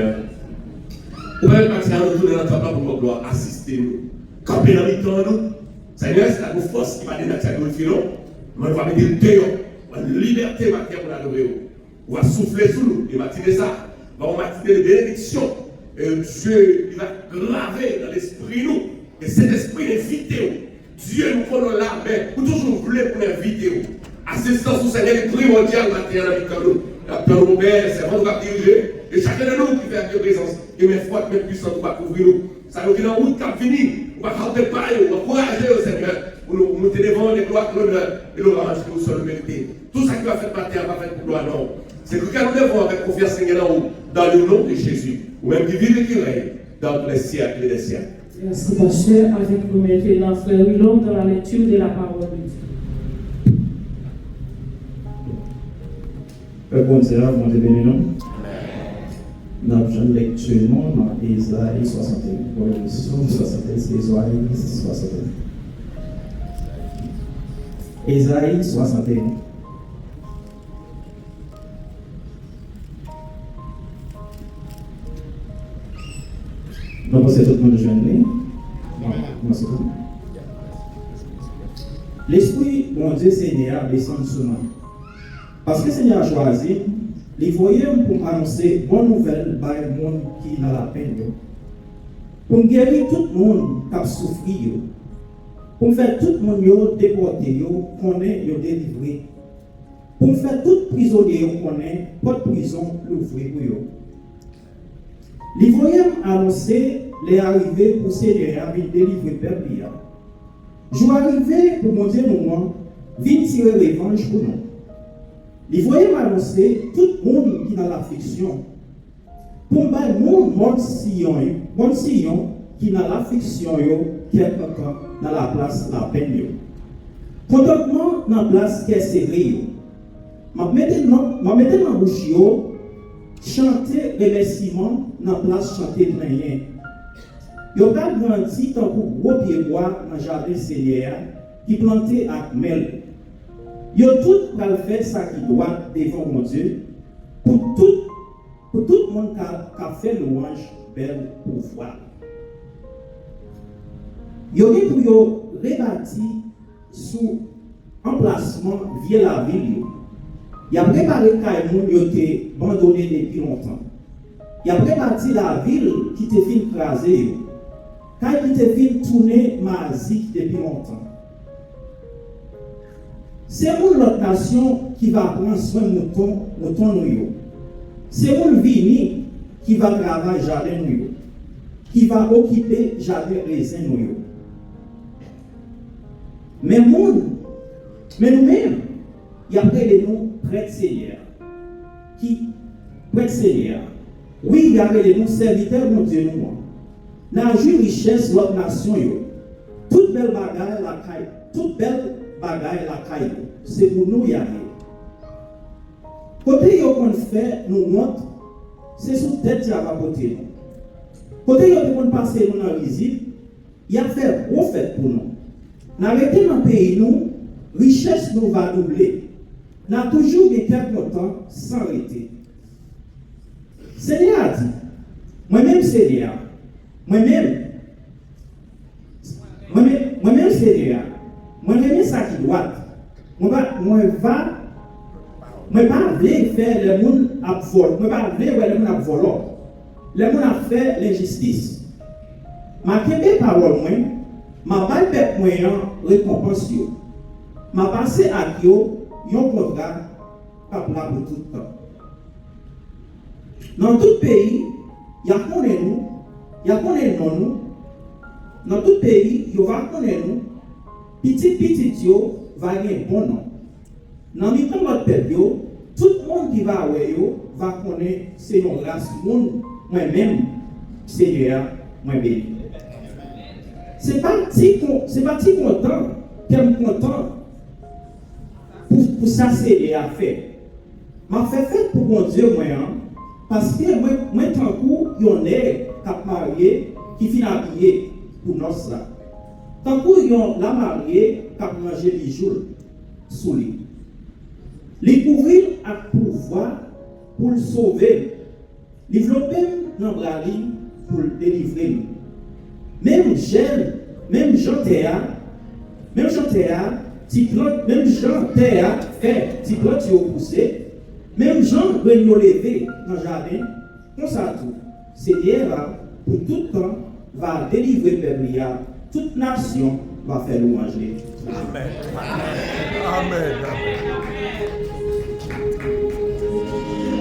Seigneur. Ou même quand nous tournons dans notre pour gloire, assister nous. Camper dans le temps, nous. Seigneur, c'est la force qui va donner notre filon. On va mettre le dehors. On va liberté matière pour l'adorer. On va souffler sur nous. Et matiner ça. On va matiner les bénédictions. Et Dieu, il va graver dans l'esprit nous. Et cet esprit invité. Dieu nous connaît là, mais pour toujours vouloir pour inviter. Assistance au Seigneur est primordial maintenant dans le nous. La nos pères, c'est vraiment va diriger. Et chacun de nous qui fait la présence, et mes fortes, mes puissantes, on va couvrir nous. Ça nous dit dans la route qui a fini. On va faire pas, on va encourager au Seigneur pour nous monter devant les gloires, l'honneur et l'orange que nous sommes mérités. Tout ça qui va faire partir va faire pour gloire, non. C'est que nous devons avec confiance Seigneur dans le nom de Jésus, ou même qui vit et qui règne dans tous les siècles et les siècles. Merci, pasteur. Avec nous maintenant, frère Willon, dans la lecture de la parole de Dieu. Bon Dieu, bon Dieu béni nous. Nous avons une lecture dans Isaïe 61, Isaïe 61. Isaïe 61. Donc, c'est tout le monde jeune. L'Esprit, bon Dieu, Seigneur, descend sur nous. Parce que le Seigneur a choisi, les voyants pour annoncer bonne nouvelle par le monde qui n'a la peine. Pour guérir tout le monde qui a souffert. Pour faire tout le monde déporté, qu'on est délivré. Pour faire tout prisonnier qu'on est, pas de prison, l'ouvrir pour eux. Les voyants annoncer les arrivées pour Seigneur à délivrer le peuple. Jour arrivé pour mon Dieu, nous, vite tirer revanche pour nous. Les voyants annoncer tout le monde qui est dans l'affliction. Pour le monde, bon sillon qui est dans l'affliction, qui est dans la place la peine. Contentement dans la place qui est serrée. Je vais mettre dans la bouche, chanter remerciement dans la place chanter de rien. Yo pas grandi tant pour gros pied bois dans jardin Seigneur qui planté avec mel. Yo tout va faire ça qui doit devant mon Dieu pour tout le monde qui a fait louange belle pouvoir. Yo dit pour yo rebâti sous emplacement via la ville. Il a préparé Kaimoun yo été abandonné depuis longtemps. Il a rebâti la ville qui te fait écraser. Quand il te fait tourner Mazik depuis longtemps. C'est pour l'autre nation qui va prendre soin de mouton nous. C'est pour le vini qui va travailler jardin nous. Qui va occuper jardin raisin nous. Mais nous-mêmes, il y a près de nous prêtre Seigneur. Qui prêtre Seigneur. Oui, il y a près de nous serviteurs de Dieu nous. Dans la richesse l'autre nation, toute belle bagaille la caille, toute belle bagaille la caille, c'est pour nous y aller. Côté qu'on fait, nous montre, c'est sous tête qui a rapporté nous. Côté qu'on passe nous dans la visite, il y a fait gros fête pour nous. N'arrêtez dans le pays, nous, richesse nous va doubler. Nous avons toujours des quelques temps sans arrêter. Seigneur a dit, moi-même Seigneur, moi-même Seigneur, moi-même ça qui doit. Moi pas faire le monde à vol, moi pas le monde à voler. Le monde a fait l'injustice. Ma kebe parole moi, ma pas peuple moyen récompense yo. Ma passé à yo, yon contrat pas pour tout le temps. Dans tout pays, il y a connaît nous. Il y a connaît nous. Dans tout pays, il va connaître nous. Petit yo va gagner bon nom. Dans le temps de peuple, tout le monde qui va va connaître ces noms grâce monde moi-même Seigneur moi béni. C'est pas si content qu'elle content pour ça Seigneur a fait. M'a fait pour mon Dieu moi parce que moi tant que yon est cap marié qui finit habillé pour nos ça. Tant que yon la marié cap manger les jours sous lui. Les couvrir à pouvoir pour le sauver. Développer dans Brali pour le délivrer. Même Jean Théa, même Jean Théa, même Jean Théa fait, petit plot qui est poussé, même Jean Grignon levé dans le jardin, comme ça tout. C'est là, pour tout le temps, va délivrer le peuple, toute nation va faire louange. Amen. Amen.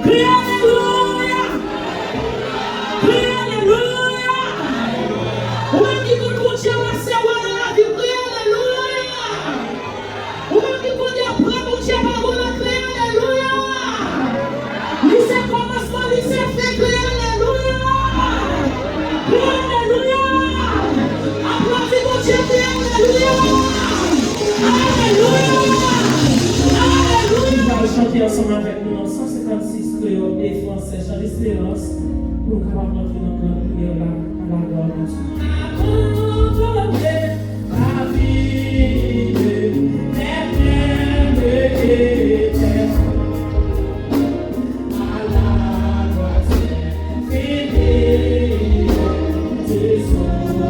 Crie Alléluia! Crie Alléluia! Ou qui peut continuer à savoir dans la vie, crie Alléluia! Ou qui peut après continuer à parler, crie Alléluia! Lycée commencement, lycée fait, crie Alléluia! Crie Alléluia! Applaudis mon Dieu, crie Alléluia! Alléluia! Alléluia! Nous allons chanter ensemble avec nous dans 156 créoles et français, chant d'espérance, pour nous capables d'entrer dans notre prière là, à la gloire de Dieu. Abandonner la vie éternelle et éternelle. À la gloire finie, tu sauveras.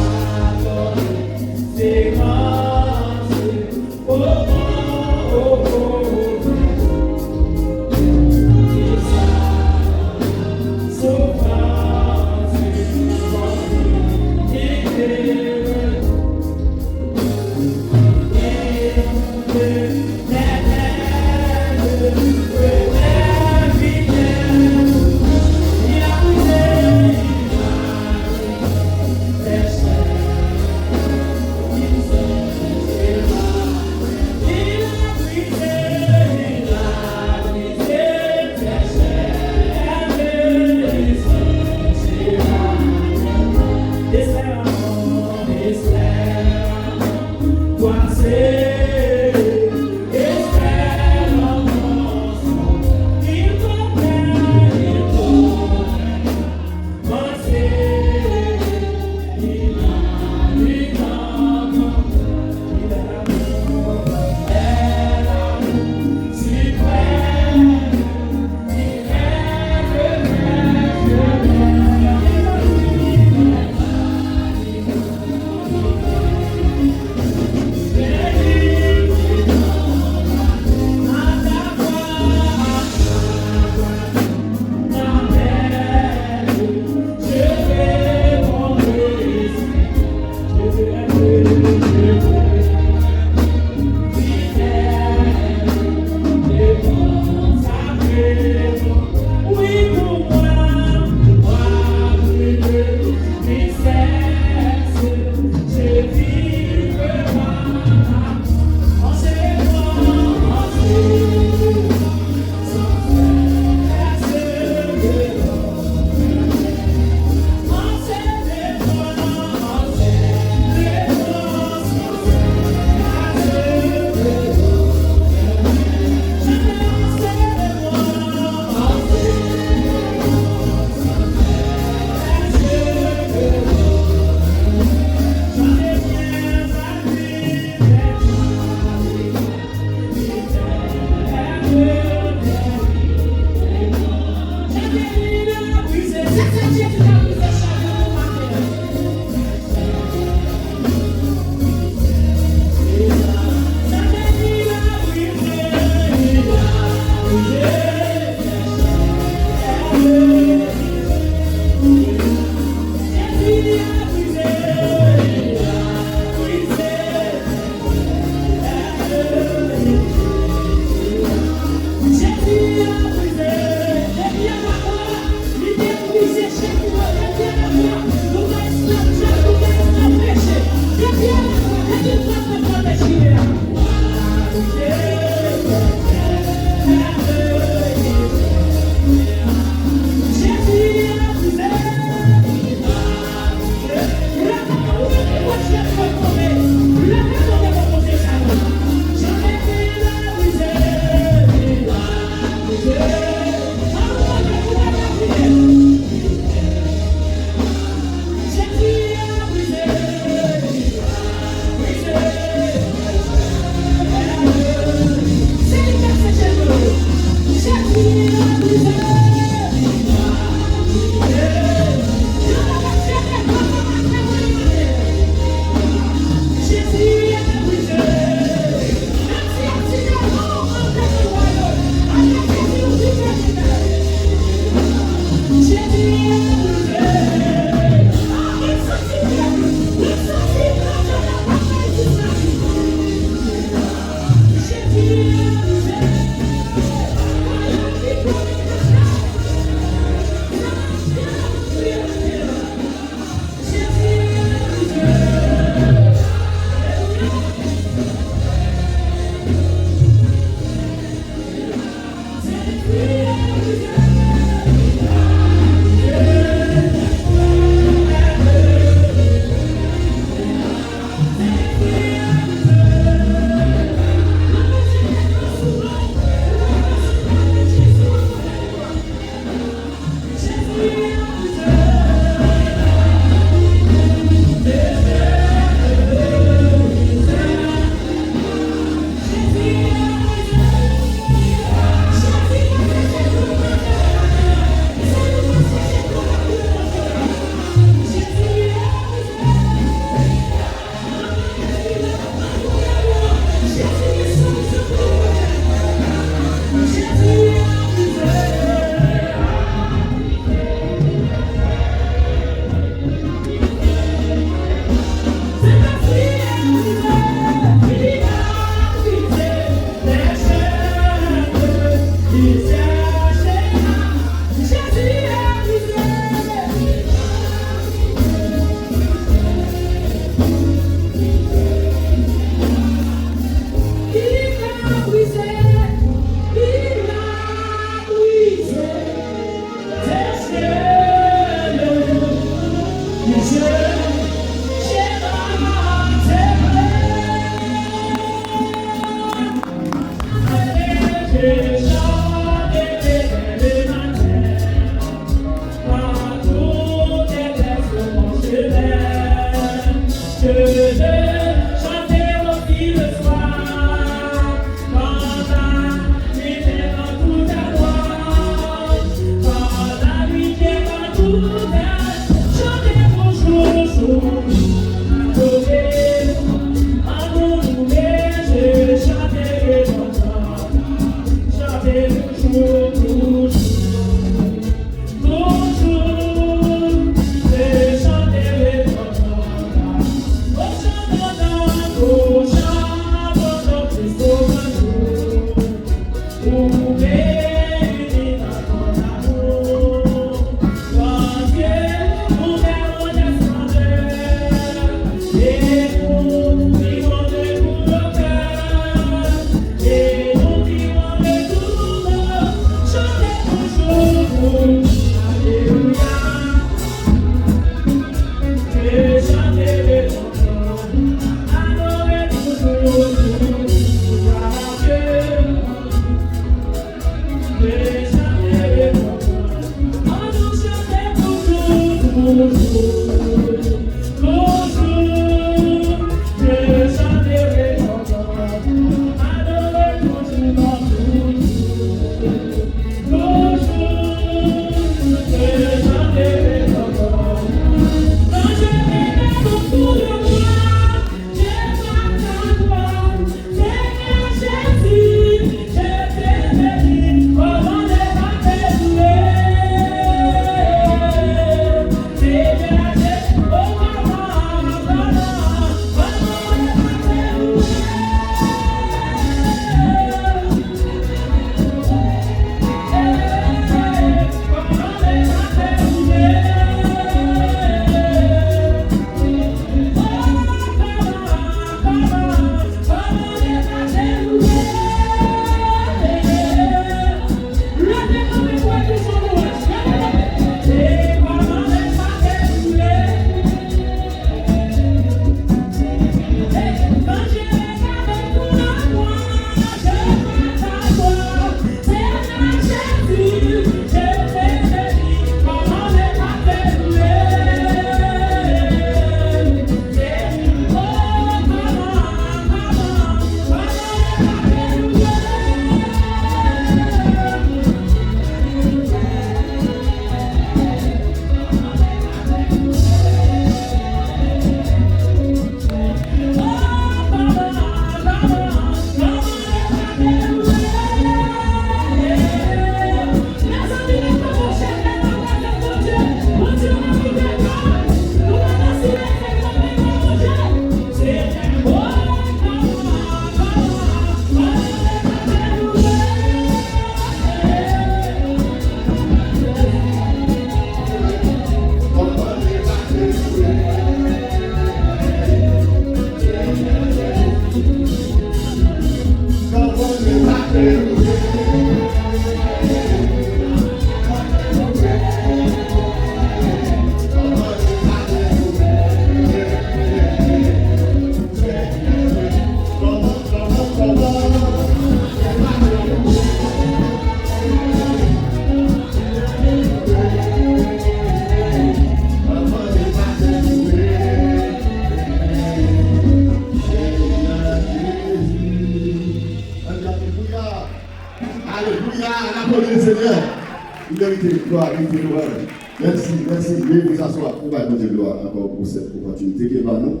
Merci, veuillez vous asseoir. On va donner gloire encore pour cette opportunité qui est par nous.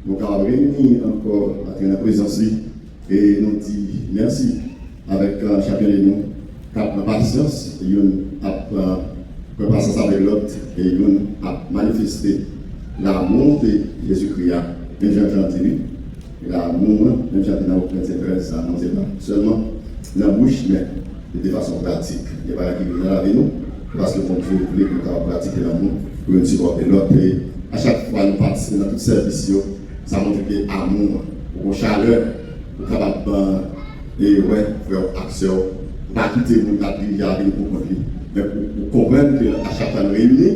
Donc, on va réunir encore la présence et nous dire merci avec chacun de nous, qui a patience, et a patience avec l'autre, et a manifesté l'amour de Jésus-Christ, même Jean-Jean l'amour, même Jean-Jean ça non c'est pas seulement dans la bouche, mais de façon pratique. Il n'y a pas qui vient avec nous. Parce que bon Dieu voulait que nous pratiquions l'amour pour nous supporter l'autre. Et à chaque fois nous participons dans tout service, ça montre que l'amour, pour chaleur, pour capable et ouais, faire action, pas quitter nous la prière pour conflit. Mais pour comprendre qu'à chaque fois nous réunir,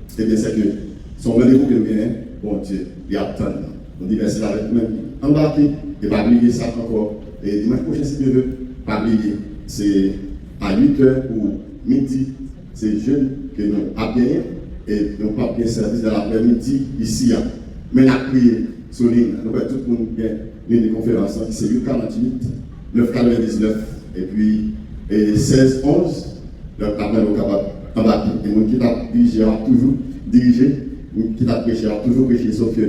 c'est bien c'est que son rendez-vous que nous gagnons, bon Dieu, il attend. On dit merci avec nous-mêmes, embarquer et pas oublier ça encore. Et dimanche prochain, si Dieu veut, pas oublier, c'est à 8h ou midi. C'est jeunes que nous avons gagné et nous n'avons pas bien servi dans l'après-midi ici. Mais nous avons prié sur l'île. Nous avons tout le monde bien l'une des conférences qui c'est 848, 999 et puis 1611. Donc, après, nous sommes capables d'embarquer. Et nous qui avons dirigé, toujours dirigé, nous qui avons prêché, toujours prêché, sauf que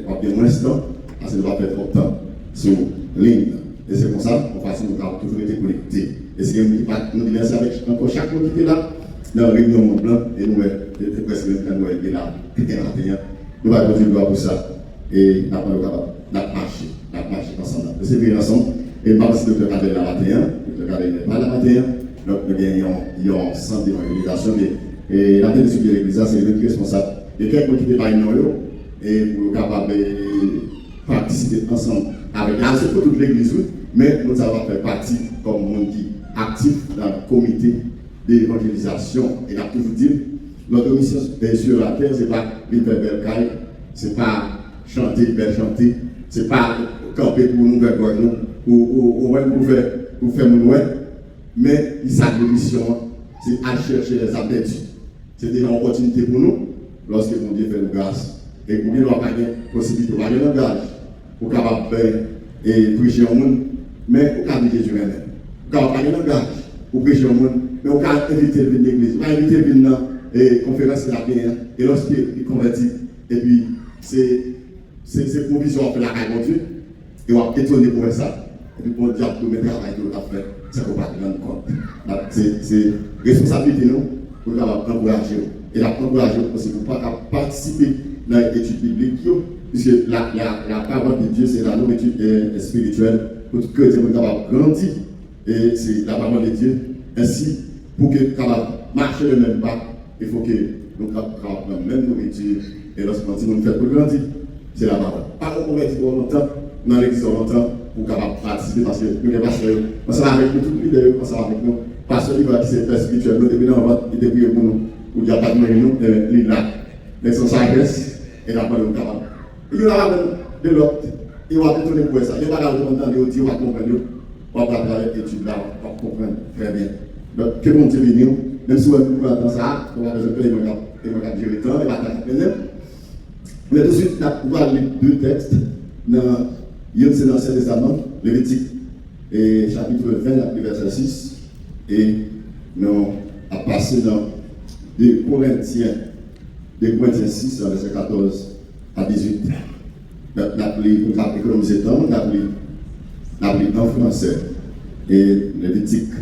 on a bien moins de temps, parce que nous avons fait trop de temps sur l'île. Et c'est pour ça qu'on nous avons toujours été connectés. Et c'est nous remercions avec encore chaque monde qui était là, dans la réunion Mont Blanc, et nous, presque quand nous étions là, nous allons continuer pour ça. Et nous allons marcher ensemble. Nous serons ensemble. Et même si le Dr. Kadel la matin, le Dr. Kadel n'est pas la matin, donc nous gagnons un centre d'évangélisation. Et la tête de l'église, c'est le responsable. Et quelqu'un qui n'est pas une et pour capable de participer ensemble avec toute l'église, mais nous allons faire partie comme monde qui actif dans le comité d'évangélisation. Et a toujours dit, notre mission sur la terre, ce n'est pas vivre belle caille, ce n'est pas chanter, belle chanter, ce n'est pas camper pour nous faire quoi, ou pour faire mon ouais, mais sa mission, c'est aller chercher les appétits. C'est déjà une opportunité pour nous, lorsque mon Dieu fait une grâce. Et pour bien, pas de possibilité, pas de langage pour capable faire et prêcher au monde, mais pour capable Jésus même. Car pas de langage pour prêcher au monde, mais on peut inviter à venir l'église, on peut inviter à venir dans la conférence de la bien, et lorsqu'il convertit, et puis c'est provisoire pour la caille de Dieu, et on va étonner pour ça. Et puis pour dire que le travail que l'on a fait, c'est qu'on ne va pas rendre compte. C'est responsabilité nous pour encourager. Et la encourager aussi pour ne pas participer dans l'étude biblique, puisque la parole de Dieu, c'est la nourriture spirituelle pour que Dieu soit capable de grandir. Et c'est la parole de Dieu. Ainsi, pour que capable marcher le même pas, il faut que nous prenions la même nourriture. Et lorsqu'on fait pour grandir, c'est la parole. Pas qu'on convertit pour longtemps, dans l'église longtemps, pour capable participer, parce que nous sommes pasteurs, on s'en avec nous, tout le monde, on s'en avec nous. Pasteur qui va c'est père spirituel, nous depuis dans il débrouille pour nous, pour dire pas de nous, il est là. Mais son sagesse, et la parole est capable. Il y a de l'autre, il va détourner pour ça. Il n'y a pas d'entendre, il va comprendre, on va travailler l'étude là, on va comprendre très bien. Donc, que bon Dieu bénisse, même si on peut attendre ça, on va résoudre, il va gérer le temps, il va attendre. Mais tout de suite, on va lire deux textes. C'est dans l'Ancien Testament, Lévitique, et chapitre 20, verset 6. Et nous avons passé dans 2 Corinthiens 6, verset 14 à 18. Nous avons économisé le temps, nous avons lu en français. Et Léviticos,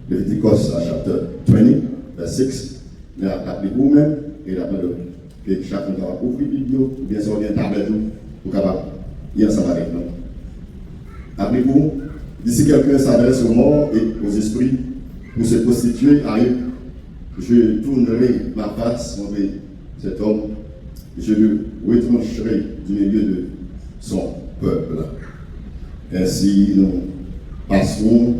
chapitre 20, verset 6. Nous avons lu vous-même, et nous avons que chacun va ouvrir la vidéo, ou bien sur une tablette pour capable y ensemble avec nous. Appelez-vous, d'ici quelqu'un s'adresse aux morts et aux esprits pour se constituer à eux, je tournerai ma face contre cet homme, je le retrancherai du milieu de son peuple. Ainsi, nous passerons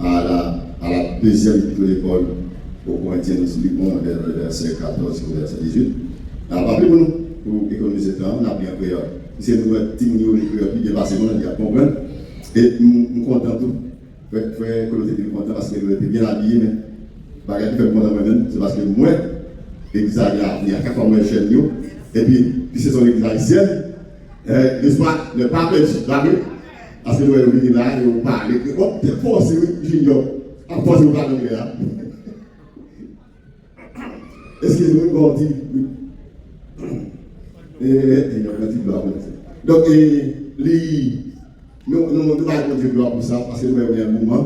à la deuxième épître de Paul aux Corinthiens, nous lisons le verset 14 au verset 18. Alors, appelez-vous pour économiser le temps, on a bien prière. C'est nous, petit nous, les prières, puis dépasser, on a déjà compris. Et nous sommes contents tout. Frère Coloté était content parce qu'il était bien habillé, mais bagarre qui fait content moi-même, c'est parce que moi, l'église il y a 4 fois moins cher nous, et puis c'est son église haïtienne, le pape est là, parce que nous sommes venus là, et on parle, oh, t'es forcé, Junior, à force de parler là. Excusez-moi, on dit, donc, nous allons Dieu gloire pour ça, parce que nous avons un mouvement,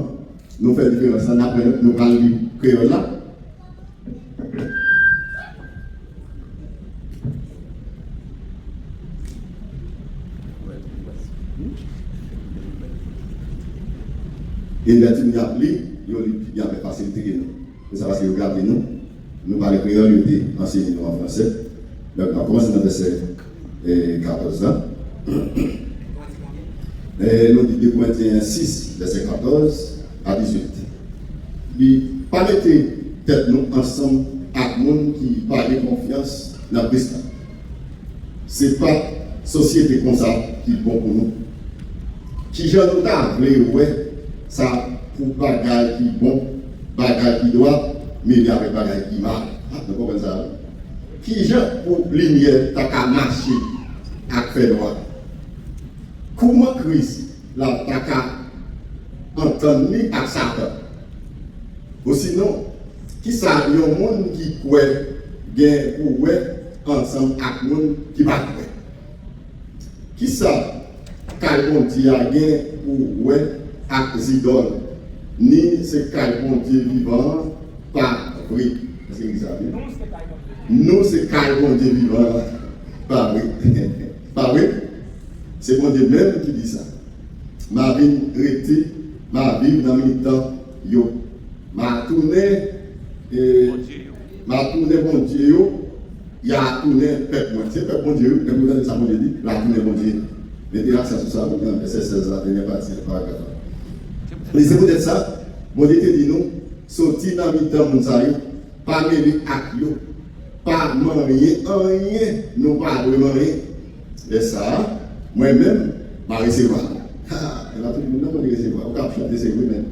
nous faisons différence, après nous allons lire créole là. Et là, tu nous as appelé, il y avait facilité nous. C'est ça parce que regardez nous parlons créole, il était enseigné en français. Donc, on commence dans le verset 14 ans. Et nous disons 2 Corinthiens 6, verset 14 à 18. Puis, pas mettre tête nous ensemble avec les gens qui parlent confiance dans Christ. Ce n'est pas la société comme ça qui est bon pour nous. Qui j'en ai ouais, ça pour bagaille qui est bon, bagaille qui doit, mais il y a des bagaille qui mal. Vous comprenez ça? Qui j'en pour lumière, t'as qu'à marcher avec fait droit. Comment Christ la t'as qu'à entendre avec Satan? Ou sinon, qui ça, il y a un monde qui croit, gagne ou ouais, ensemble avec le monde qui va croire. Qui ça, quand on dit à gagne ou ouais, avec Zidon, ni c'est quand on dit vivant, pas vrai. C'est exact. Nous, c'est quand on dit vivant, pas vrai. Pas vrai? C'est mon Dieu même qui dit ça. Ma vie restée, ma vie dans le temps, yo. Ma tournée, bon Dieu, il y a tourné peuple. C'est peuple bon Dieu, comme vous avez ça, mon Dieu dit, la tournée bon Dieu. Mettez l'accent sur ça, vous avez verset 16 à dernière partie, paragraphe. Mais c'est peut-être ça, bon Dieu te dit nous, sorti dans le temps, mon salut, pas mêler à yo, pas marier, rien, nous pas vraiment rien. Et ça, moi-même, je vais recevoir. Il va tout le monde recevoir. On va chanter, c'est vous-même.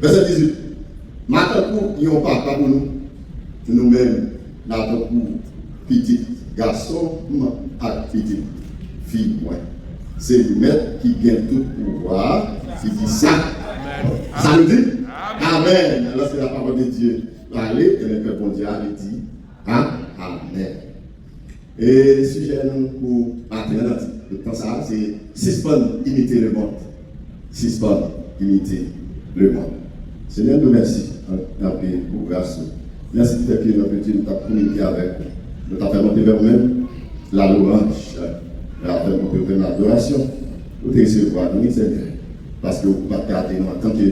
Verset 18. Maintenant, ils n'ont pas pour nous, nous-mêmes, pour petit garçon et petite fille. C'est le maître qui gagne tout pouvoir, qui dit ça. Ça veut dire Amen. Lorsque la parole de Dieu parlait, et le peuple mondial dit Amen. Et le sujet pour maintenant, ça, c'est 6 bonnes imiter le monde. 6 bonnes imiter le monde. Seigneur, nous merci pour grâce. Merci de que notre Dieu nous a communiqué avec nous. Nous avons fait monter vers nous-mêmes la louange, nous avons fait monter vers l'adoration. Nous te recevoir, nous, Seigneur. Parce que vous ne pouvez pas garder nous en tant que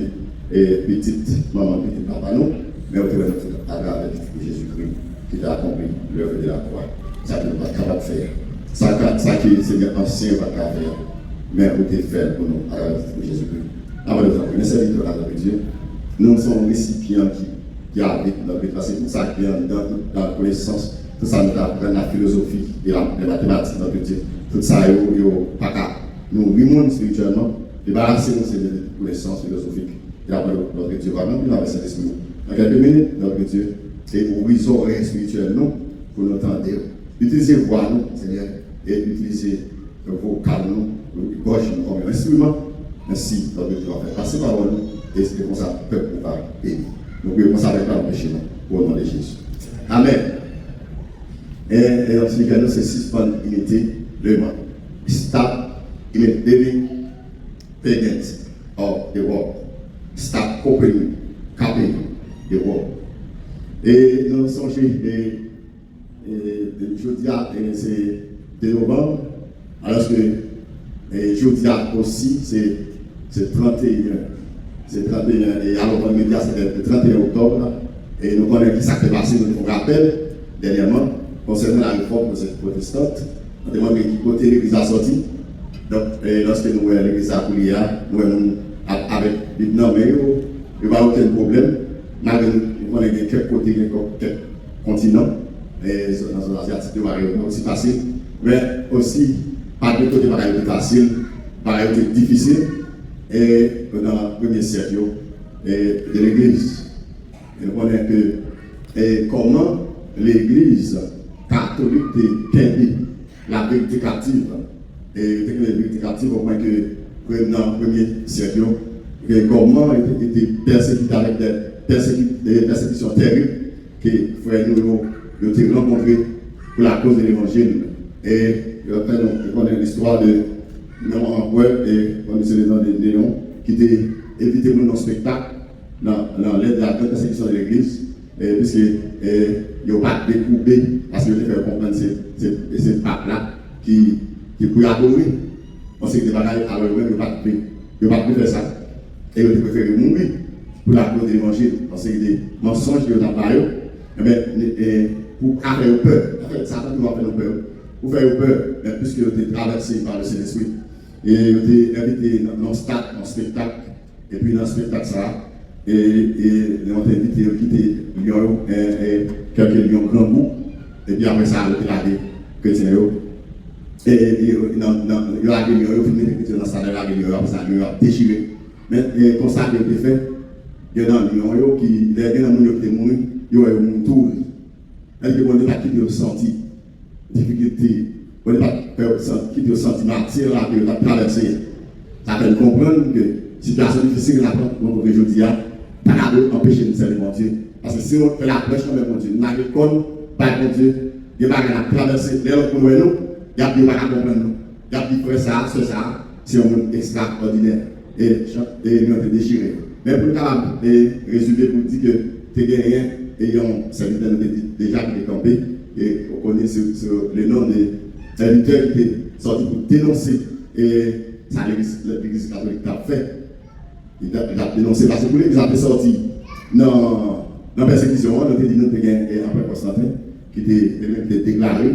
petite maman, petit papa, nous, mais vous devez nous à travers Jésus-Christ qui t'a accompli l'œuvre de la croix. Ça que nous ne sommes pas capables de faire. Ça qui est Seigneur ancien, pas capable de faire. Mais vous devez faire pour nous à travers Jésus-Christ. Avant de faire, nous serviteurs de Dieu. Nous sommes récipients qui habitent notre vie. C'est tout ça qui vient dans la connaissance. Tout ça nous apprend la philosophie et les mathématiques, notre Dieu. Tout ça, pas capable. Nous vivons spirituellement, débarrassez-nous de connaissances philosophiques. Et après, notre Dieu va nous avec cet esprit. Dans quelques minutes, notre Dieu, c'est pour restaurer spirituellement, pour nous entendre. Utilisez voix nous, Seigneur, et utilisez vos calmes, vos gauches comme un instrument. Merci, notre Dieu va faire passer par nous, et c'est comme ça que le peuple va bénir. Nous pouvons commencer avec la péché, pour le nom de Jésus. Amen. Et ensuite, nous, c'est 6 bonnes imiter le monde. Stop imitating pagans of the world. Stop copying the world. Et nous sommes jeudi, c'est de novembre, alors que jeudi aussi, c'est 31. C'est 31, et alors le média, c'est le 31 octobre. Et nous connaissons qui s'est passé, nous nous rappelle dernièrement, concernant la réforme protestante. On demande qui côté l'église a sorti. Donc, lorsque nous voyons l'église à Koulia, nous voyons avec les noms, mais il n'y a aucun problème. Malgré nous connaissons quelques côtés, quelques continents, et dans l'Asiatique, il va aussi passer. Mais aussi, par des côtés, il va facile, il va difficile. Et dans le premier siècle de l'église, nous connaissons que comment l'église catholique est la vérité captive. Et la vérité captive, au point que dans le premier siècle, comment il était persécuté avec des persécutions terribles que frère nous ont rencontré pour la cause de l'évangile. Et après, on connaît l'histoire de Néon et on dit le nom de Néon qui était évité dans le spectacle dans l'aide de la persécution de l'église, puisqu'il n'y a pas découpé parce qu'il a fait comprendre ces papes-là qui pouvaient adorer. On sait que des bagailles à eux-mêmes, ils n'ont pas pu faire ça. Et ils ont préféré mourir pour la cause de l'évangile. On sait que des mensonges qui ont apparu, pour faire peur. En fait, Satan va faire peur. Pour faire peur, puisqu'ils ont été traversés par le Saint-Esprit. Et ils ont été invités dans le spectacle. Et puis dans le spectacle, ça, et ils ont été invités à quitter Lyon, quelques lions grand goût. Et puis après ça, ils ont été là des chrétiens. Et ils ont été filmé les chrétiens dans la salle de la guerre, après ça, ils ont déchiré. Mais comme ça, ils ont été fait. Il y a des gens qui étaient morts, ils ont eu un tour. Et on n'a pas quitté le senti difficulté, on n'a pas quitté le senti martyr là que on a traversé. Ça fait comprendre que situation difficile là pour aujourd'hui, pas qu'à empêcher de servir mon Dieu. Parce que si on fait la prêche avec mon Dieu, nous n'avons pas mon Dieu, il n'y a pas qu'à traverser. D'ailleurs, pour nous, il n'y a pas qu'à comprendre nous. Il y a des frères, ça, c'est un monde extraordinaire. Et nous avons déchiré. Mais pour nous résumer, pour dire que tu es gagné, et on s'est déjà campé, et on connaît le nom des serviteurs qui étaient sortis pour dénoncer. Et ça, l'église catholique a fait. Il a dénoncé parce que pour l'église a fait sortir dans la persécution, on a dit nous avons un peu Constantin qui était déclaré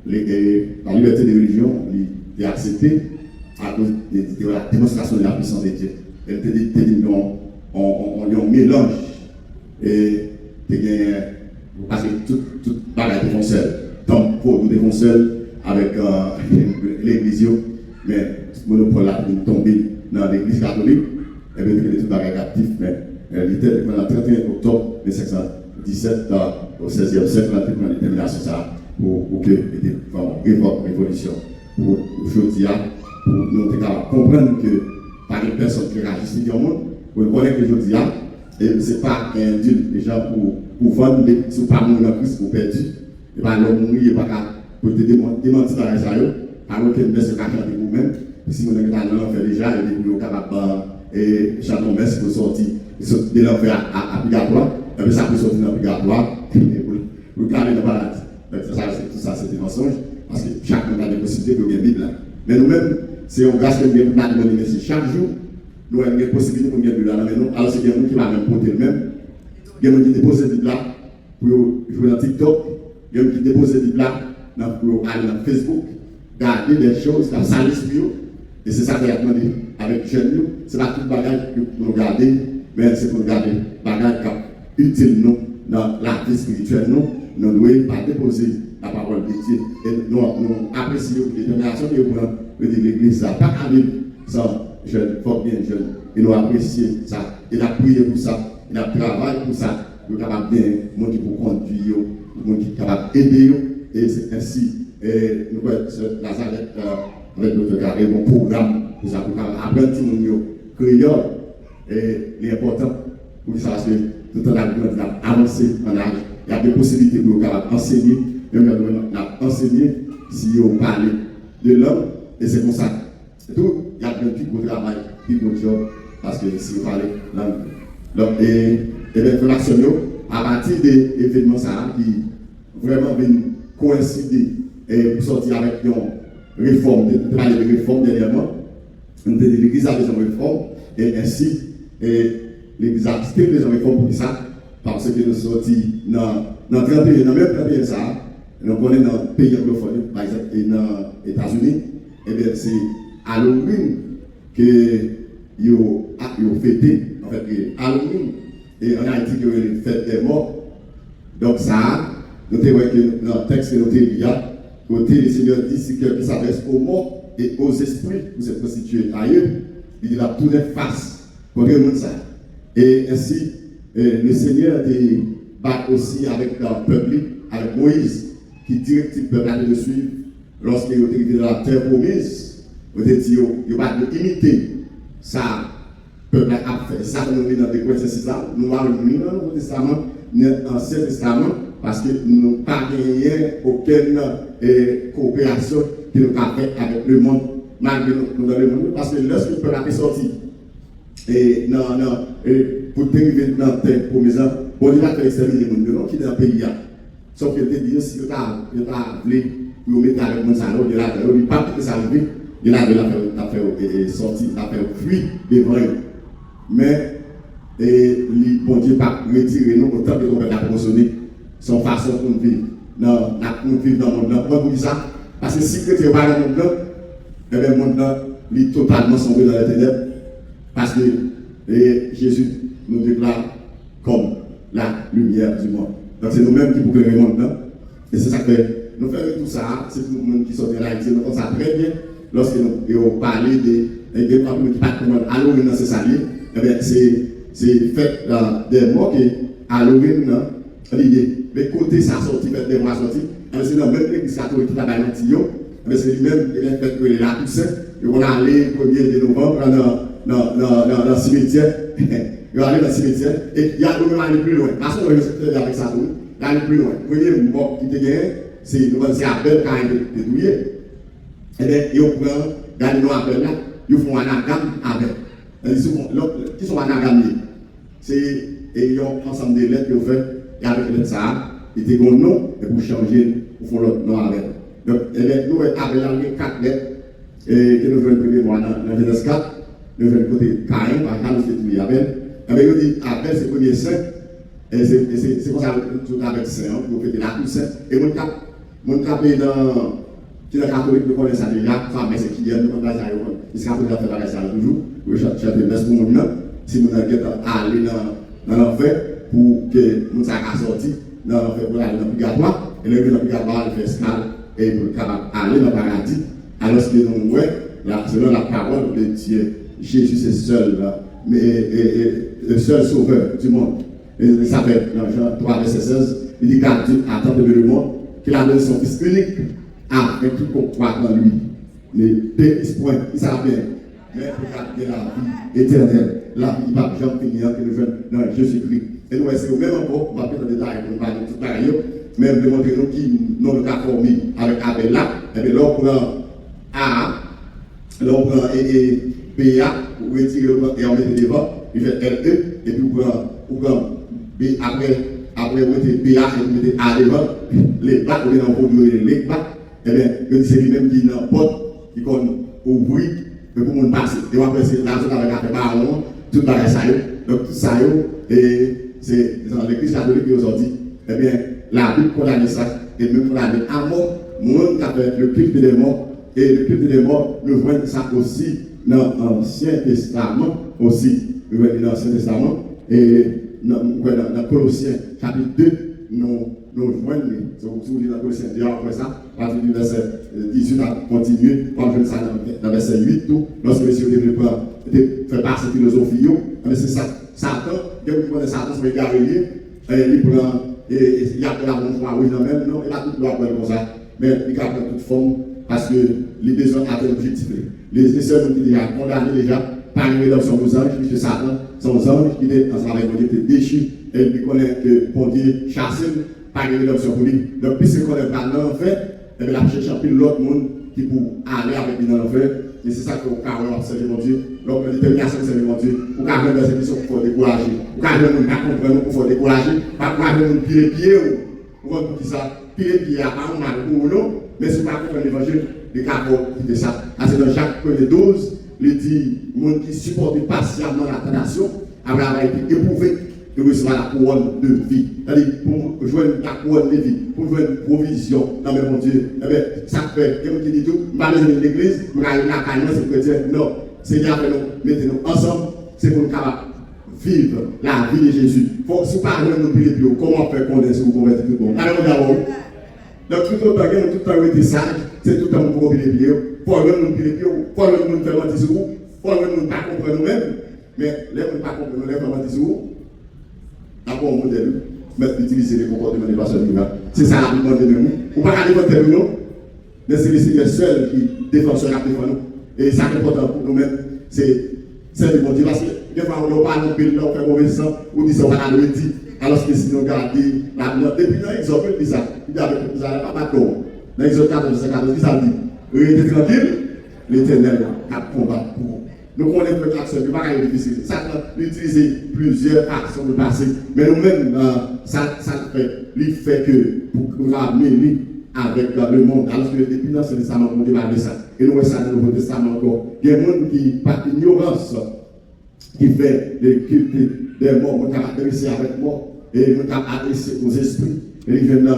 la liberté de religion, il a accepté à cause de la démonstration de la puissance de Dieu. Elle était dit on y mélange et parce que tout bagage est seul. Donc, pour nous devons seuls avec l'église, mais ce monopole là, nous tomber dans l'église catholique, et bien que tout bagage captif, mais le 31 octobre 17 au 16e siècle, on a pris une détermination ça pour que c'était vraiment révolution. Pour aujourd'hui, pour nous comprendre que par une personne qui réagit dans le monde, pour nous connaître aujourd'hui, et ce n'est pas un deal déjà pour vendre, mais si vous ne pas dans Christ, vous perdu. Et pas l'homme mourir, pas pour te démentir dans les aïeux, alors que nous ne pas chanter vous-même. Si vous avez un fait déjà, et vous êtes capable de chanter un messe pour sortir de l'enfer à Purgatoire, et puis ça peut sortir dans Purgatoire, pour calmer la maladie. Tout ça, c'est des mensonges, parce que chaque monde a des possibilités de gagner Bible. Mais nous-mêmes, c'est en grâce que nous avons demandé chaque jour, nous avons des possibilités pour gagner Bible. Alors c'est quelqu'un qui va même porter le même. Il y a des gens qui déposent Bible là pour jouer dans TikTok, il y a des gens qui déposent Bible là pour aller dans Facebook, garder des choses, dans sa liste. Et c'est ça qu'on a demandé avec les jeunes. Ce n'est pas tout le bagage que nous garder, mais c'est pour garder le bagage utile nous dans la vie spirituelle. Nous ne devons pas déposer la parole de Dieu. Et nous apprécions les déterminations de l'Église. Ça n'a pas qu'à vivre sans jeunes, fort bien jeunes. Et nous apprécions ça. Et nous prions pour ça. Et nous travaillons pour ça. Nous sommes capables de monde qui peut conduire, monde qui est capable d'aider. Et c'est ainsi. Et nous voyons Nazareth avec notre carré, mon programme pour ça, pour apprendre tout le monde créole. Et l'important pour que ça soit tout le temps avancé en âge. Il y a des possibilités pour enseigner, même enseigner si on parle de l'homme, et c'est comme ça. Tout, il y a un plus gros travail, plus gros job, parce que si vous parlez l'homme, et bien, il faut l'action à partir des événements qui vraiment viennent coïncider et pour sortir avec une réforme, de parler de réforme dernièrement, l'Église a besoin de réforme, et ainsi, l'Église a besoin de réforme pour ça. Parce que nous sommes sortis dans 30 pays, dans même pays ça, nous connaissons dans les pays anglophones, par exemple, et dans les États-Unis, et bien c'est Halloween que ils ont fêté, en fait, Halloween, et en Haïti, ils ont fait des morts. Donc ça, nous avons vu que dans le texte que nous avons lu, côté le Seigneur dit, si quelqu'un s'adresse aux morts et aux esprits pour se prostituer ailleurs, il dit la tourner face contre le monde ça. Et ainsi, le Seigneur est battu aussi avec le peuple, avec Moïse, qui directive le peuple de suivre lorsqu'il est arrivé dans la terre promise. Il a dit, il va imiter ça, le peuple a fait. Ça, nous avons dans le Testament, nous avons dans le Nouveau Testament, dans l'Ancien Testament, parce que nous n'avons pas gagné aucune coopération que nous avons fait avec le monde, malgré nous dans le monde, parce que lorsque le peuple a sorti, et pour t'arriver dans la terre promise, bon, il va faire exterminer les gens qui sont dans le pays. Sauf que il dit, si vous avez pour mettre avec mon salon, il n'y a pas de ça arriver, il a fait sortir, il a fait fuir devant eux. Mais, bon Dieu, pas retirer nous autant que nous avons consommé son façon pour nous vivre. Nous vivons dans le monde. Pourquoi vous dites ça? Parce que si vous n'êtes pas dans le monde, eh bien, le monde est totalement sombré dans les ténèbres. Parce que Jésus nous déclare comme la lumière du monde. Donc c'est nous-mêmes qui pouvons créer le monde. Et c'est ça que nous faisons tout ça. C'est tout le monde qui sort de l'Haïti. Nous faisons ça très bien. Lorsque nous parlons des gens qui parlent de Halloween dans ces salles, eh bien c'est fait des mots qui Halloween, l'idée. Mais côté ça sorti, fait des mois sortis. C'est dans même l'église catholique qui a baillé mais c'est lui-même qui a fait que la Toussaint. Et on a allé le 1er novembre dans le cimetière. Il va aller dans le cimetière et il y a nous aller plus loin. Parce qu'on est avec ça, il aller plus loin. Le premier mort qui te gagne, c'est Abel quand il est douillé. Et bien, ils prennent, regardez nous Abel là, ils font un anagame avec. Qui sont anagames? C'est, et ils ont ensemble des lettres qu'ils ont fait, et avec les lettres ça, ils ont un nom, et pour changer, ils font l'autre nom avec. Donc, nous, Abel a 4 lettres, et que nous venons le premier mois dans Genèse 4. Nous venons côté Caïn, par exemple, c'est tout Abel. Et bien, il dit Abel, c'est le premier saint. Et c'est comme ça, tout avec saint, pour faire la Toussaint. Et mon capé dans le catholique, nous connaissons ça déjà, ça, mais c'est qui vient de mon bagage, il sera pour faire ça toujours, pour chanter le best pour mon nom. Si nous allons aller dans l'enfer, pour que nous soyons sortis dans l'enfer, pour aller dans le purgatoire, et le purgatoire, il fait escale, et pour aller dans le paradis. Alors que nous voyons, selon la parole de Dieu, Jésus c'est seul, mais le seul sauveur du monde. Et ça fait dans Jean 3, verset 16, il dit car Dieu a tant aimé le monde qu'il a donné son Fils unique afin qu'il croit dans lui. Mais périsse point, il s'en bien. Mais pour garder la vie éternelle, la vie qui va jamais finir que nous faisons dans Jésus-Christ. Et nous, c'est au même encore, on va faire dans le détail, on va parler tout pareil, même démontrer nous qui nous avons formé avec Abel là, et bien là on prend A, là on prend BA, pour retirer et on met devant, il fait LE, et puis on prend B après on met BA et on met A devant, les bacs, on met dans le produit les bacs, et bien c'est lui-même qui est dans la porte, qui compte ouvrir, mais pour nous passer. Et après c'est là, on a fait baron, tout le ça, donc tout ça, et c'est dans l'église catholique aujourd'hui, eh bien, la Bible condamne ça, et même condamne à mort, monde qui a fait le culte des morts, et le culte des morts, nous voyons ça aussi dans l'Ancien Testament, aussi, nous voyons dans l'Ancien Testament, et dans Colossiens, chapitre 2, nous voyons, si vous lisez dans Colossiens 2, après ça, à partir du verset 18 à continuer, on voit ça dans le verset 8, tout, lorsque les développeurs fait partie de la philosophie, mais c'est ça, Satan, dès que vous prenez Satan, c'est égaré, il prend, et il y a la bonne foi, oui, non, même, non, il a tout le droit comme ça, mais il a pris toute forme, parce que les besoins ont un objectif. Les seuls qui déjà condamnés déjà, par une rédemption aux anges, puisque Satan, son ange, qui est dans sa révolution, était déchu, et il connaît que, pour Dieu, chassé, par une rédemption pour lui. Donc, puisqu'il connaît pas l'enfer, et bien, il a cherché un peu l'autre monde qui pour aller avec lui dans l'enfer. Et c'est ça qu'on a observé, mon Dieu. Donc, la détermination, c'est mon Dieu. Pour qu'on ait des questions pour décourager. Pour qu'on ait des comprendre pour décourager. Pas pour qu'on ait des pieds. Pour qu'on ait ça. Pieds, à part, on a un non. Mais c'est pas pour l'évangile. Les capots qui fait ça. C'est dans Jacques 12, il dit, monde qui supporte patiemment la tentation, après avoir été éprouvé, de recevoir la couronne de vie. C'est-à-dire, pour jouer la couronne de vie, pour jouer une provision dans mon Dieu, eh bien, ça fait, quelqu'un qui dit tout, je ne vais pas aller dans l'église, je vais aller dans la caille, c'est chrétien. Non, Seigneur, mettez-nous ensemble, c'est pour nous capables vivre la vie de Jésus. Faut, si par exemple nous prions plus, comment faire qu'on est sur vous convertir tout le monde? Allez, regardons. Donc, tout le temps, tout le temps, été sage, c'est tout le temps pour prier plus. Pour nous prier plus, pour nous faire mentir sur vous, pour nous pas comprendre nous-mêmes. Mais, les gens ne pas comprendre nous-mêmes, faire mentir sur vous. D'abord, on modèle, mais utiliser les comportements des personnes qui vont. C'est ça la demande de nous. On ne peut pas défendre nous, mais c'est le Seigneur seul qui défend ce qui défend nous. Et ça qui est important pour nous-mêmes, c'est le bon Dieu. Parce que des fois, on ne parle pas, on fait mauvais sang, on dit ça, on va la dire. Alors que si nous regardons la note, depuis dans l'exemple, il dit ça. Il dit avec nous, allons pas battre. Dans l'exemple 14, il dit, restez tranquille, l'Éternel a combattu pour vous. Nous connaissons notre action, ce n'est pas difficile. Ça peut utiliser plusieurs actions de passé. Mais nous-mêmes, ça fait que pour nous ramener avec le monde. Alors que depuis l'Ancien Testament, on démarre ça. Et nous voyons ça dans le Nouveau Testament encore. Il y a des gens qui, par ignorance, qui fait le culte des morts, on a adressé avec moi, et on a adressé aux esprits. Et ils viennent dans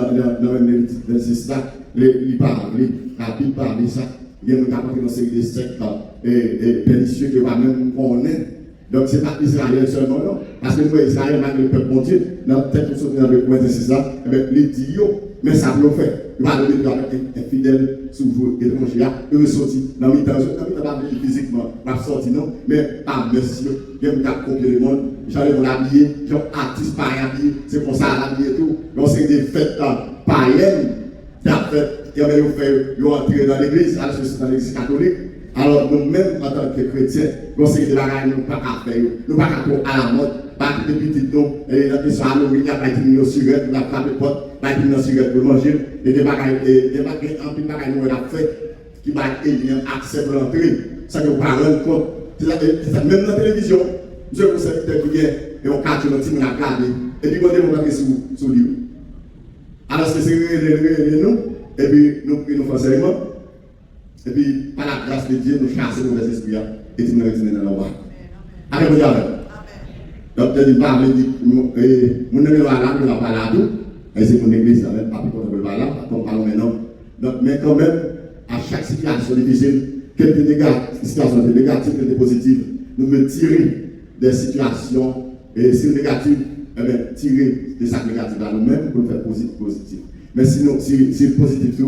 le système, ils parlent, la Bible parle de ça. Il y a des gens qui ont une série de sectes et pernicieux qui va même connaître. Donc, ce n'est pas Israël seulement, non. Parce que nous, Israël, malgré le peuple bon Dieu, dans la tête, nous sommes dans le coin de ça, les dieux, mais ça peut le faire. Il va donner avec un fidèle sous vous étranger, il va sortir dans le temps, pas physiquement, pas sortir, non, mais par monsieur, il y a un copier le monde, j'allais vous l'habiller, j'ai un artiste pareil habillé, c'est pour ça l'habiller et tout. Donc, c'est des fêtes païennes qui a fait, et ils ont entré dans l'église, alors que c'est dans l'église catholique. Alors, nous-mêmes, en tant que chrétiens, nous sommes des bagages, nous ne pouvons pas faire, nous ne pouvons pas à la mode, pas de petites noms, et dans les soirs, nous avons pas de cigarettes, nous avons pas de potes, pas de cigarettes pour manger, et des bagages, en plus, bagages, nous avons fait, qui va aider un accès pour l'entrée, ça ne nous pas rendre compte. C'est ça, même dans la télévision, nous avons serviteur qui vient, et on cache notre team, on a gardé, et puis on est monté sous le livre. Alors, c'est nous, et puis nous faisons seulement. Et puis, par la grâce de Dieu, nous chassons nos mauvais esprits et nous retenons dans la voie. Allez, vous avez. Donc, je dis, parle, je dis, mon nom est là, nous n'avons pas là tout. Et c'est mon église, même pas pour qu'on ne pas là, on parle maintenant. Donc, mais quand même, à chaque situation difficile, quelques situations négatives, quelques positives, nous devons tirer des situations, et si négatives, eh bien, tirer des sacs négatifs à nous-mêmes pour faire positif. Mais sinon, si c'est positif,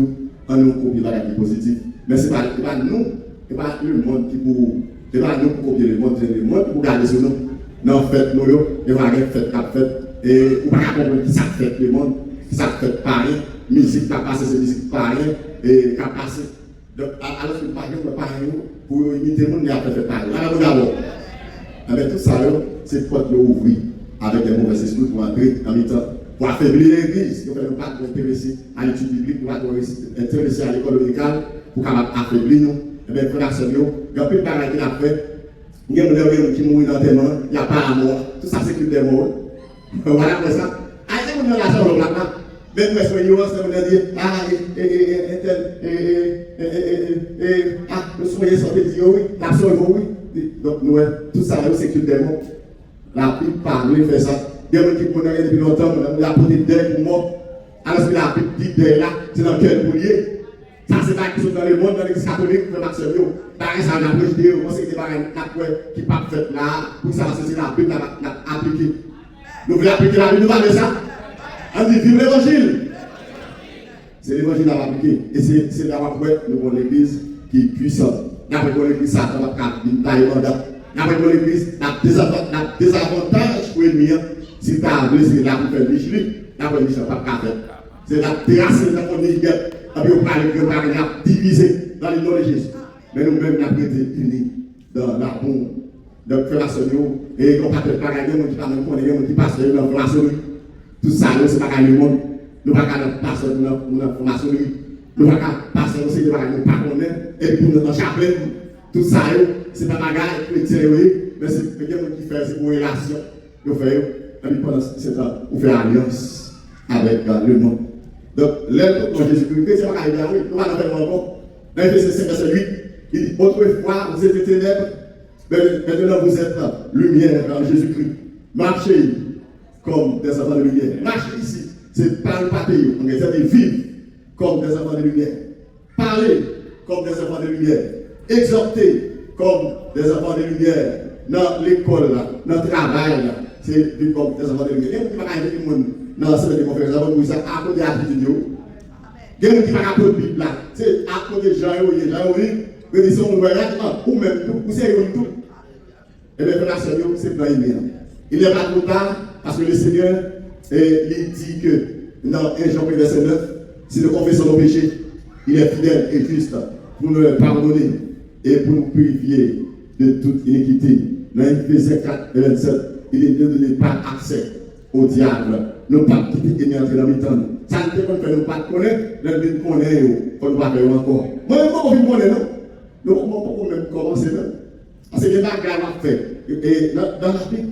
on nous copie la vie positive. Mais ce n'est pas nous, ce n'est pas le monde qui pour. Ce n'est pas nous pour copier le monde pour garder sur nous. Non, faites nous, il va rien faire, et on va comprendre qui ça fait le monde, qui ça fait Paris, musique qui a passé, c'est musique Paris, et qui a passé. Donc, alors que Paris, pour imiter le monde, il a fait Paris. Alors, d'abord, mais tout ça, c'est pour être ouvert avec des mauvais esprits pour entrer en mi-temps, pour affaiblir l'église. Nous ne sommes pas intéressés à l'étude biblique, pour être intéressés à l'école médicale, pour affaiblir nous. Et bien, frère, il y a plus de bagages qu'il a fait. Il y a des gens qui mourent dans tes mains, il n'y a pas la mort. Tout ça, c'est que des morts. Voilà pour ça. Ah, c'est mon l'argent au là-bas. Même les soignants, c'est mon dire, le soigneur sont dit, oui, la soigneur, oui. Donc, nous, tout ça, c'est que des morts. La Bible parle, fait ça. Il y a des gens qui connaissent depuis longtemps, on a apporté des deuil pour moi. Alors que la Bible dit deuil là, c'est dans quel boulier. Ça, c'est pas qu'ils sont dans le monde, dans l'église catholique, pour Maxime. Par exemple, on a préjugé, on sait que c'est pas un qui n'est pas fait là, pour ça, c'est la Bible qui a appliqué. Nous voulons appliquer la Bible, nous parlons de ça. On dit vive l'évangile. C'est l'évangile à appliquer. Et c'est d'avoir nous avons l'église qui est puissante. Nous avons l'église, ça va pas une taille mandat. Nous avons l'église, des avantages pour l'ennemi. Si tu as blessé là pour faire vigiler, nous avons l'église, pas faire. C'est la terrasse, nous avons l'église. Et puis on parle de diviser dans le nom de Jésus. Mais nous-mêmes, nous avons été unis dans la bombe. Donc, frère Sonio, et qu'on ne peut pas gagner, on ne peut pas gagner, qui passe dans la maçonnerie. Tout ça, c'est pas gagner le monde. Nous ne pouvons pas passer dans la maçonnerie. Nous ne pouvons pas passer dans ce que nous ne connaissons pas. Et puis, nous dans la chapelle. Tout ça, c'est pas bagage chrétien, mais c'est quelqu'un qui fait, c'est pour une relation. Nous faisons, et puis pendant ce temps, on fait alliance avec le monde. Donc, l'aide de Jésus-Christ, c'est pas arrivé à lui. Nous allons faire encore. Dans Éphésiens 5, verset 8, il dit, autrefois, vous étiez ténèbres, maintenant vous êtes lumière en Jésus-Christ. Marchez comme des enfants de lumière. Marchez ici. C'est parler pas payer. On essaie de vivre comme des enfants de lumière. Parler comme des enfants de lumière. Exhorter comme des enfants de lumière. Dans l'école, dans le travail, c'est vivre comme des enfants de lumière. Il y a des gens qui vont dans la salle de conférence, pour ça, à côté de l'attitude. Il y a des gens qui vont à côté de la Bible, c'est à côté de Jean-Yves, mais ils sont ouverts, ou même tout, ou c'est tout. Et bien, frère Seigneur, c'est pas immédiat. Il n'est pas trop tard, parce que le Seigneur, il dit que dans 1 Jean verset 9, si nous confessons nos péchés, il est fidèle et juste pour nous pardonner et pour nous purifier de toute iniquité. Dans Éphésiens 4 et 27, il ne donne pas accès au diable. Nous pas quitter et entrer dans le temps. Ça ne peut pas nous pas connaître, nous connaître, on ne va pas faire encore. Moi, je ne peux pas connaître, non. Nous ne pouvons pas même commencer. Parce que les bagages à faire. Et dans la Bible,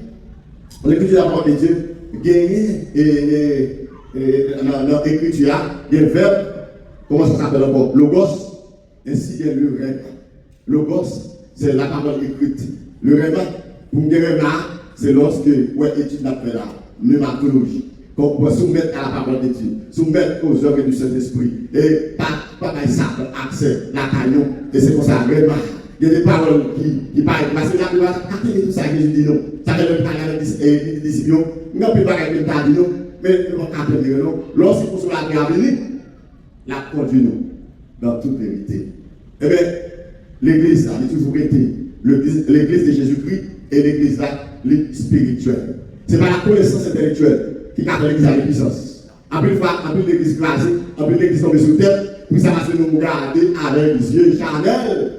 l'écriture de la parole de Dieu, gagner dans l'écriture, il y a un verbe, comment ça s'appelle encore? Logos, ainsi il y a le rêve. Logos, c'est la parole écrite. Le rêve, pour me rêve là, c'est lorsque, ouais, étude la fait là, pneumatologie. Qu'on peut soumettre à la parole de Dieu, soumettre aux œuvres du Saint-Esprit, et pas ça, accès, la caillon, et c'est pour ça, vraiment. Il y a des paroles qui parlent, parce que là, tu vas capter tout ça, Jésus dit non. Ça fait le parler avec les disciples, nous ne pouvons pas dire non, mais nous ne pouvons pas dire non. Lorsqu'il faut la terre à venir, la conduit nous dans toute vérité. Eh bien, l'église a toujours été l'église de Jésus-Christ et l'église spirituelle. Ce n'est pas la connaissance intellectuelle qui a l'église à la puissance. Après l'église classée, après l'église tombée sous tête, puis ça va se nous garder avec les yeux charnels.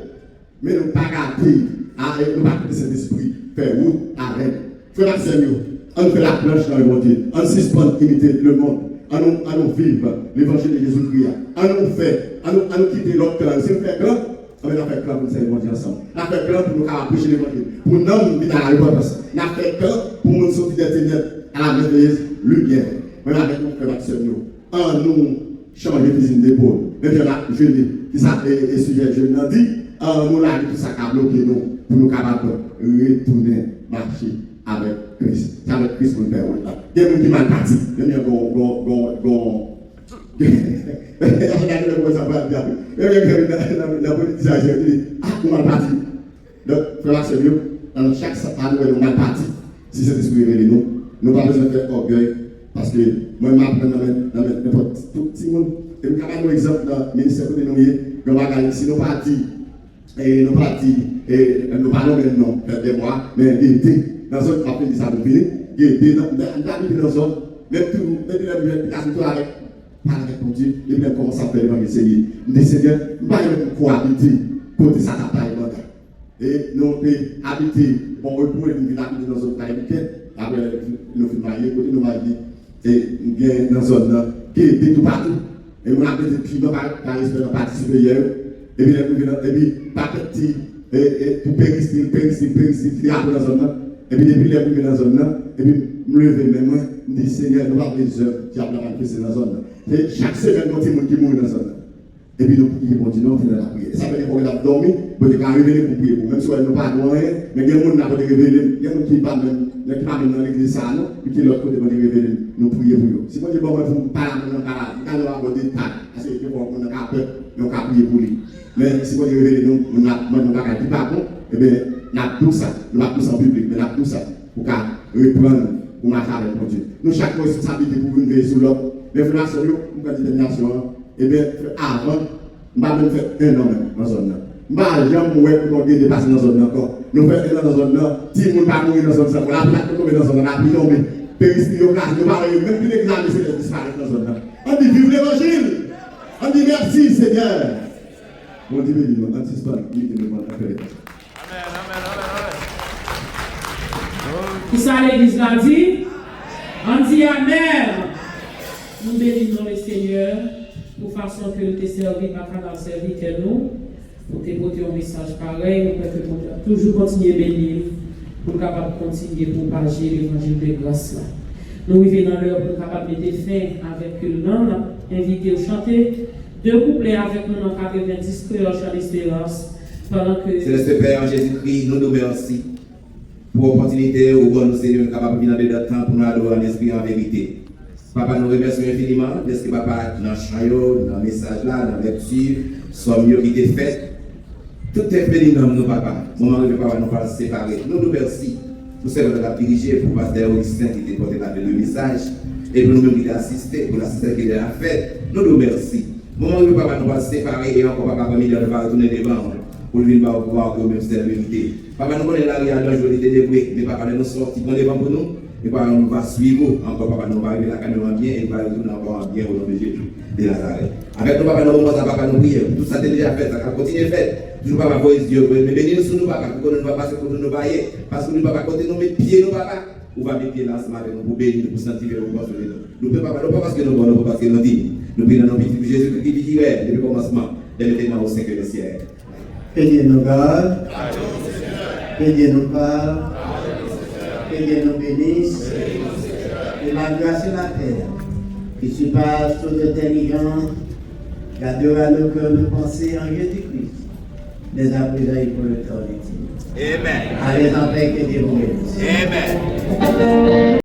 Mais nous ne pas garder, nous ne pas quitter cet esprit, faire route avec. Frère Seigneur, on fait la planche dans le monde, on suspend imiter le monde, on nous vivre l'évangile de Jésus-Christ, on nous quitter l'autre clan. Si on fait clan, on va faire clan pour nous servir ensemble. On fait clan pour nous prêcher l'évangile, pour nous vivre dans la repentance. On fait clan pour nous sortir des ténèbres à la merveilleuse lumière. Mais avec nous, frère Seigneur, on nous change les fusil d'épaule. Maintenant, je dis, qui ça est sujet, je l'ai dit. Nous là, tout ça qui a bloqué nous, pour nous capables de retourner marcher avec Christ. C'est avec Christ qu'on fait là. Il y a des gens qui mal partis. Il y a des la politisation dit, ah, nous mal partis. Donc, frère Seigneur, dans chaque année, nous mal partis. Si c'est esprit révélé, nous n'avons pas besoin de faire orgueil. Parce que moi, je m'apprends dans n'importe tout petit monde. Et nous avons un exemple dans le ministère de l'économie. Si nous partons, et nous partis, et nous parlons maintenant des mois, mais l'été, dans un rappel de ça, nous venons, qui est dans la zone, même tout, même la avec mon Dieu, et puis commence à faire l'évangile, Seigneur. Mais Seigneur, nous ne pouvons pas habiter côté ça taille. Et nous pouvons habiter, bon, nous pouvons habiter dans une zone américaine, après nous faisons marier, côté nous marier, et nous sommes dans une zone qui est tout partout. Et nous avons des piments par la partie supérieure, et puis pas petit, et pour péristil, qui est dans la zone. Et puis depuis les premiers dans la zone, et puis me lever mes mains, me dire Seigneur, nous avons des œuvres qui ont manifesté dans la zone. Et chaque semaine, nous avons des gens qui mourent dans la zone. Et puis nous prions pour Dieu, nous faisons la prière. Ça veut dire qu'on a dormi, pour nous révéler pour prier. Même si nous n'avons pas de moyens, mais il y a des gens qui n'ont pas révélé. Il y a des gens qui ne sont pas dans l'église, et qui l'autre côté, nous révéler. Nous prions pour eux. Si vous dites, bon, vous parlez, nous allons aborder le tas. Parce que nous avons peur, nous allons prier pour lui. Mais si vous révélez, nous allons dire par contre, eh bien, nous avons tout ça. Nous avons tout ça en public, mais nous avons tout ça pour reprendre, pour marcher avec mon Dieu. Nous, chaque responsabilité pour une veille sur l'autre. Mais frères et sœurs, nous avons détermination. Eh bien, avant, je ne vais pas faire un an dans la zone. Je ne vais jamais pour nous dépasser dans la zone encore. Nous faisons dans la zone, si nous ne pas mourir dans la zone, on va tomber dans la zone, on va tomber. Péristil, on va même plus l'examen, c'est disparaître dans la zone. On dit vive l'évangile. On dit merci Seigneur. On dit béni, on dit pas, on dit nous Amen. Tout ça, l'église l'a dit. On dit Amen. Nous bénissons le Seigneur pour façon que nous te servi par la serviteur nous, pour te porter un message pareil, nous pouvons toujours continuer à bénir, pour capable continuer à propager l'évangile de grâce. Nous vivons dans l'heure pour capable mettre fin avec le nom, inviter à chanter deux couplets avec nous dans 90 créoles chant d'espérance. Pendant que. Céleste Père en Jésus-Christ, nous remercions pour l'opportunité où nous sommes capables de venir dans le temps pour nous adorer en esprit en vérité. Papa, nous remercions infiniment parce que papa, dans le chant, dans le message là, dans la lecture, somme qui était faite. Tout est béni dans nous, papa. Moment où papa nous va séparer. Nous nous remercions. Nous sommes là dirigés pour pasteur Augustin qui était porté par le message et pour nous-mêmes qui avons assisté, pour l'assisteur qui a fait. Nous nous remercions. Moment où papa nous va séparer et encore papa, comme il va retourner devant pour lui voir que même c'est la vérité. Papa, nous connaissons la réalité, nous débrouillés, mais papa, nous sortis devant pour nous. Et papa, nous va suivre, encore papa, nous va arriver la caméra bien et nous va retourner encore bien au nom de Jésus de Nazareth. Avec nous, papa, nous commençons à papa, nous prier. Tout ça, c'est déjà fait, ça va continuer à faire. Toujours papa, voice Dieu, mais bénis-nous sur nous, papa, pour que nous ne va pas se nous bailler, parce que nous ne va pas côté nous mettre pieds, nous, papa. Ou va mettre pieds là ensemble avec nous pour bénir, pour sanctifier, pour consoler nous. Nous ne pouvons pas, non pas parce que nous bonnes, parce que nous disons. Nous prions dans le nom de Jésus qui vit depuis le commencement, dès le temps au siècle des siècles. Peignez nos gardes, peignez nos parles, peignez nos bénisses, et la grâce et la terre, qui surpasse toute intelligence, gardera nos cœurs de pensée en Jésus-Christ, dès à présent et pour le temps ultime. Amen. Allez en paix que Dieu vous bénisse. Amen.